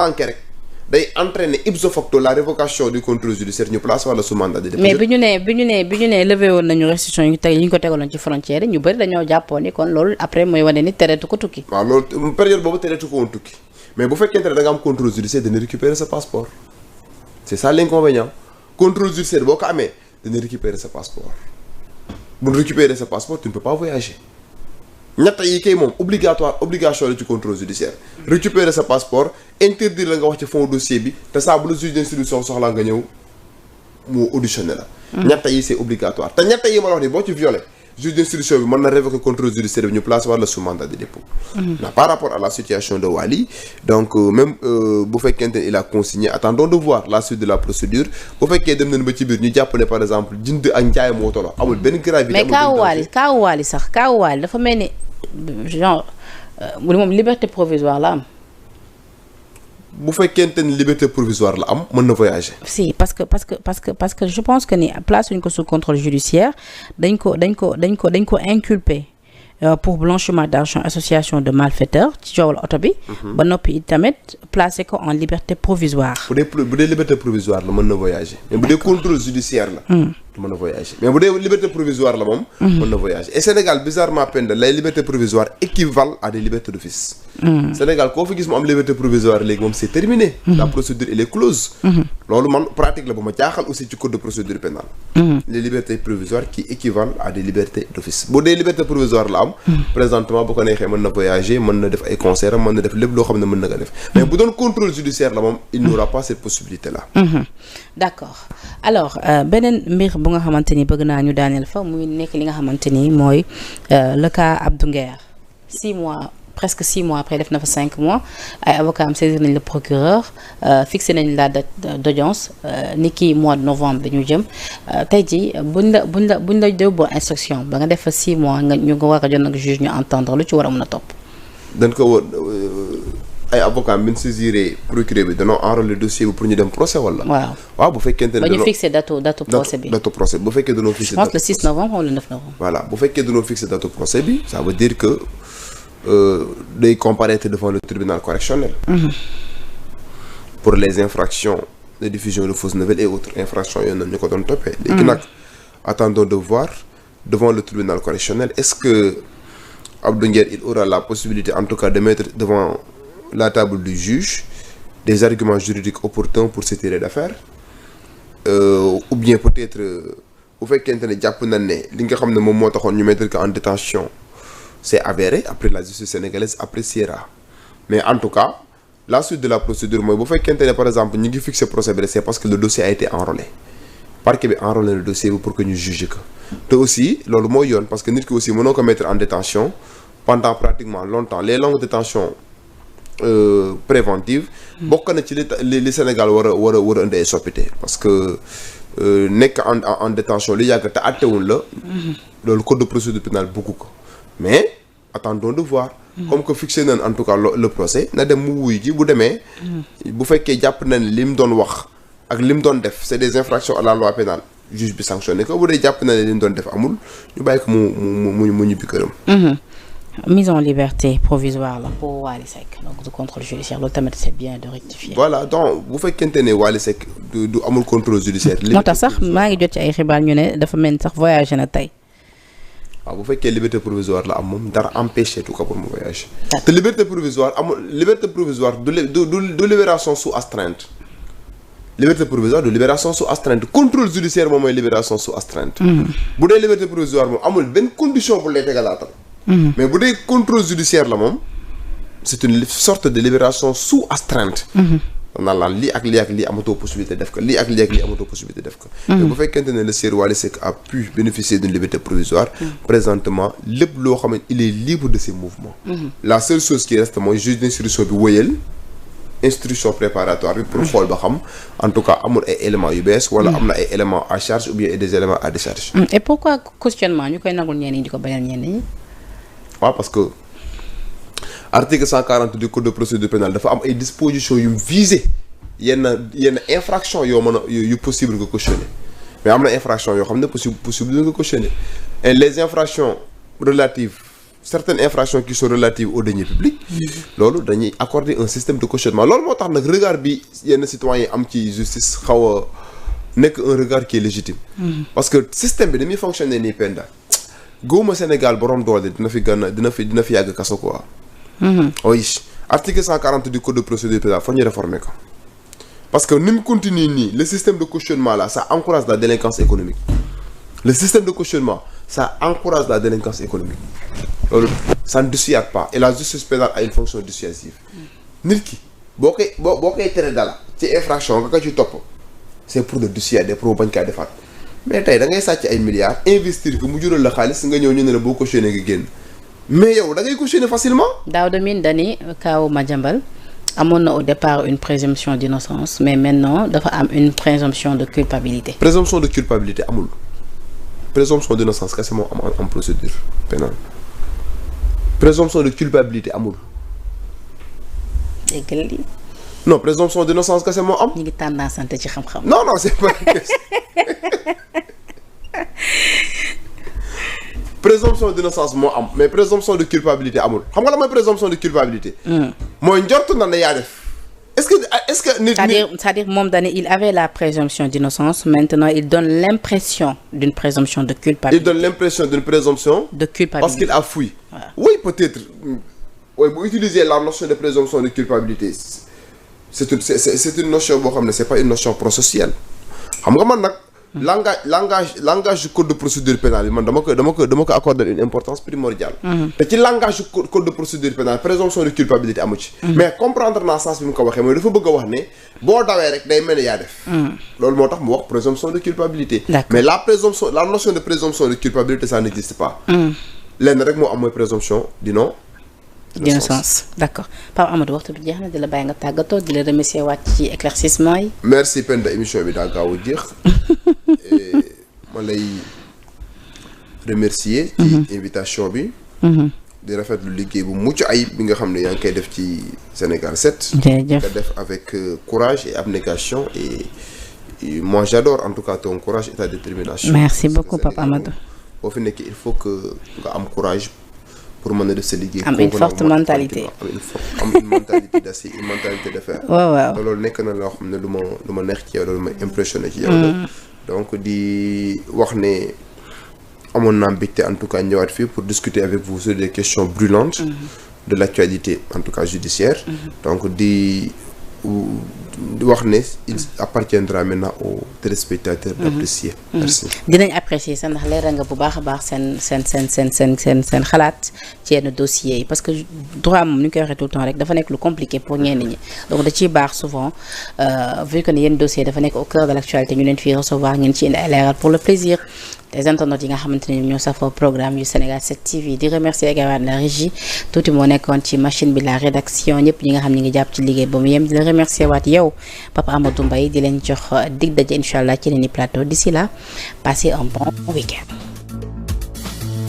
manqué rek day entraîner ipso facto la révocation du contrôle judiciaire ñu place wala sous mandat de dépôt. mais bi ñu nee levé woon nañu restriction yi ñu ko tegaloon ci frontière ñu bëri dañoo jàppoon ni kon loolu après mooy wane ni tereetu ko tukki. waaw loolu période boobu tereetu ko woon tukki mais bu fekkente ne da nga am contrôle judiciaire dana récupérer sa passeport c'est ça l'inconvénient contrôle judiciaire boo ko amee dana récupérer sa passeport bu récupérer sa passeport tu ne peux pas voyager. ñett yi kay moom obligation la ci contrôle judiciaire récupérer sa passeport interdire la nga wax ci fond dossier bi te saa bu la juge d'instruction soxlaa nga ñëw mu auditionné la. ñett yi c'est obligatoire te ñett yi ma la wax ni boo ci violé juge d'instruction bi mën na révoquer contrôle judiciaire bi ñu place wala sous mandat de dépôt. ndax par rapport à la situation de Wally donc même bu fekkente ne il a consigné attendons de voir la suite de la procédure bu fekkee dem nañ ba ci biir ñu jàpp ne par exemple jënd ak njaay moo tolo amul benn gravité. mais kaawu Wally dafa mel ni genre moom liberté provisoire la am. bu fekkente ni liberté provisoire la am mën na voyager. si parce que je pense que ni place ñu ko sous contrôle judiciaire dañ ko inculpé pour blanchiment d'argent association de malfaiteurs ci coowal oto bi. ba noppi tamit placé ko en liberté provisoire. bu dee liberté provisoire la mën na voyager. mais bu dee contrôle judiciaire la. du mën a voyager mais bu dee liberté provisoire la moom. mën na voyager et Sénégal bizarrement Penda les libertés provisoires équivalent à des libertés d'office. Sénégal koo fi gis mu am liberté provisoire léegi moom c'est terminé. la procédure elle est close. loolu man pratique la bu ma jaaxal aussi ci code de procédure pénale. les libertés provisoires qui équivalent à des libertés d'office bu dee liberté provisoire la am. présentement bu ko neexee mën na voyager mën na def ay concert mën na def lépp loo xam ne mën na ko def mais bu doon contrôle judiciaire la moom il n'aura pas cette possibilité là. d'accord alors beneen mbir bu nga xamante ni bëgg naa ñu daaneel fa muy nekk li nga xamante ni mooy le cas Abdou Nguer 6 mois presque 6 mois après def na fa 5 mois ay avocats am saisir nañ le procureur fixé nañ la date d'audience ni ki mois de novembre dañu jëm tey jii buñ la yóbboo instruction ba nga def fa 6 mois nga ñu nga war a jot nag juge ñu entendre lu ci war a mën a topp. dañ ko war ay avocats bi ñu saisiré procureur bi danoo enrôler dossier bi pour ñu dem procès wala. waaw bu fekkente ne ba ñu fixé date procès bi. date procès bu fekkee danoo fixé. je pense le 6 novembre ou le 9 novembre. voilà bu fekkee danoo fixé date procès bi ça veut dire que day comparaître devant le tribunal correctionnel. pour les infractions de diffusion de fausses nouvelles et autres infractions yooyu noonu ñu ko doon toppee. léegi nag attendons de voir devant le tribunal correctionnel est-ce que Abdou Nguer il aura la possibilité en tout cas de mettre devant la table du juge des arguments juridiques opportuns pour se tirer d'affaire ou bien peut-être bu fekkente ne jàpp nañ ne li nga xam ne moom moo taxoon ñu mettre ko en détention c'est avéré après la justice sénégalaise appréciera mais en tout cas la suite de la procédure mooy bu fekkente ne par exemple ñu ngi fixer procès bi c'est parce que le dossier a été enrôlé parquet bi enrôlé le dossier bi pour que ñu juge ko te aussi loolu mooy yoon parce que nit ki aussi mënoo ko mettre en détention pendant pratiquement longtemps les longues détentions préventive bokk na ci li Sénégal war a indi ay soppite parce que nekk en détention li yàgg te attewul la loolu code de procédure pénale bugg ko mais attendons de voir comme que fixé nañ en tout cas le procès na dem mu wuy ji bu demee bu fekkee jàpp na ne li mu doon wax ak li mu doon def c'est des infractions à la loi pénale juge bi sanctionné ko bu dee jàpp na ne li mu doon def amul ñu bàyyi ko mu ñibbi këram. mise en liberté provisoire la pour Wally Seck donc du contrôle judiciaire loolu tamit c'est bien de rectifier. voilà donc bu fekkente ne Wally Seck du amul contrôle judiciaire. moo tax sax maa ngi jot ci ay xibaar ñu ne dafa mel ni sax voyagé na tey. waaw bu fekkee liberté provisoire la am moom dara empêché tout cas pour mu voyager. te liberté provisoire du libération sous astreinte. liberté provisoire de libération sous astreinte contrôle judiciaire moom mooy libération sous astreinte. bu dee liberté provisoire moom amul benn condition bu lay tegalaatal. mais bu dee contrôle judiciaire la moom c'est une sorte de libération sous astreinte. naan laan lii ak lii amatoo possibilité def ko lii ak lii amatoo possibilité def ko. mais bu fekkente ne le sieur Wally Seck a pu bénéficier d'une liberté provisoire. présentement lépp loo xam ne il est libre de ses mouvements. la seule chose qui reste mooy juge d'instruction bi wëyal instruction préparatoire bi pour xool ba xam en tout cas amul ay éléments yu bees. wala am na ay éléments à charge ou bien des éléments à décharge. et pourquoi cautionnement ñu koy nangul ñenn ñi di ko bañal ñenn ñi. waaw parce que article 140 du code de procédure pénale dafa am ay dispositions yu visé yenn infraction yoo mën a yu possible nga cautionner mais am na infraction yoo xam ne possible nga cautionner et les infractions relatives certaines infractions qui sont relatives aux deniers publics loolu dañuy accorder un système de cautionnement loolu moo tax nag regard bi yenn citoyens am ci justice xaw a nekk un regard qui est légitime parce que système bi damuy fonctionner nii Penda góoma Sénégal borom doole dina fi yàgg kaso quoi oui article 140 du code de procédure pénale fa ñu réformer ko parce que ni mu continue nii le système de cautionnement là ça encourage la délinquance économique le système de cautionnement ça encourage la délinquance économique loolu ça ne dissuade pas et la justice pénale a une fonction dissuasive nit ki boo koy tere dala ci infraction nga ko ci topp c'est pour le dissuader pour bañ kaa defaat mais tey da ngay sàcc ay milliards investir ko mu jural la xaalis nga ñëw ñu ne la boo cautionné nga génn mais yow da ngay cautionné facilement. Daouda Mine dani kaaw Madiambal amoon na au départ une présomption d'innocence mais maintenant dafa am une présomption de culpabilité. présomption de culpabilité amul présomption d'innocence kese moo am en procédure pénale présomption de culpabilité amul. dégg nga lii. non présomption d'innocence kese moo am. ñu ngi tendance sant ci xam-xam. non c'est pas présomption d'innocence moo am mais présomption de culpabilité amul xam nga la mooy présomption de culpabilité. mooy njort na ne yaa def. est-ce que nit c'est-à-dire moom dañu il avait la présomption d'innocence maintenant il donne l'impression d'une présomption de culpabilité. il donne l'impression d'une présomption de culpabilité parce qu'il a fui. Voilà. Oui peut-être oui bu utiliser la notion de présomption de culpabilité c'est une notion boo xam ne c'est pas une notion processuelle xam nga man nag. langage du code de procédure pénale bi man dama ko accorder une importance primordiale. te ci langage du code de procédure pénale présomption de culpabilité amu ci. mais comprendre naa sens bi mu ko waxee mooy dafa bëgg a wax ne boo dawee rek day mel ni yaa def. loolu moo tax mu wax présomption de culpabilité. mais la notion de présomption de culpabilité ça n'existe pas. lenn rek moo am mooy présomption d'innocence. D'accord Pape Amadou waxtu bi jeex na di la bàyyi nga tàggatoo di la remercier waat ci éclaircissement yi. merci Penda émission bi daa gaaw a jeex. ma lay remercier ci invitation bi. di rafetlu liggéey bu mucc ayib bi nga xam ne yaa ngi koy def ci Sénégal 7. jërëjëf nga def avec courage et abnégation et moi j'adore en tout cas ton courage et ta détermination. merci beaucoup Pape Amadou. boo fi nekk il faut que nga am courage. pour mën a def sa liggéey. am une forte mentalité am une mentalité d'acier une mentalité de fer. waaw loolu nekk na loo xam ne lu ma neex ci yow loolu ma impressionné ci yow. donc di wax ne amoon naa mbégte en tout cas ñëwaat fii pour discuter avec vous sur des questions brûlantes. de l'actualité en tout cas judiciaire. donc di wax ne il appartiendra maintenant aux téléspectateurs d'apprécier. merci dinañ apprécier sax ndax leeral nga bu baax a baax seen xalaat ci yenn dossiers yi parce que droit moom ni ñu koy waxee tout le temps rek dafa nekk lu compliqué pour ñenn ñi donc da ciy baax souvent vu que ne yenn dossiers dafa nekk au cœur de l'actualité ñu leen fii recevoir ngeen ci indi ay leeral pour le plaisir des internautes yi nga xamante ne ñoo safoo programme yu Sénégal 7 TV di remercier également la régie tuuti moo nekkoon ci machine bi la rédaction ñëpp ñi nga xam ñi ngi jàpp ci liggéey ba mu yem di la remercier waat yow Papa Amadou Mbaye di leen jox dig daje incha allah ci leen i plateau d'ici là passez un bon week-end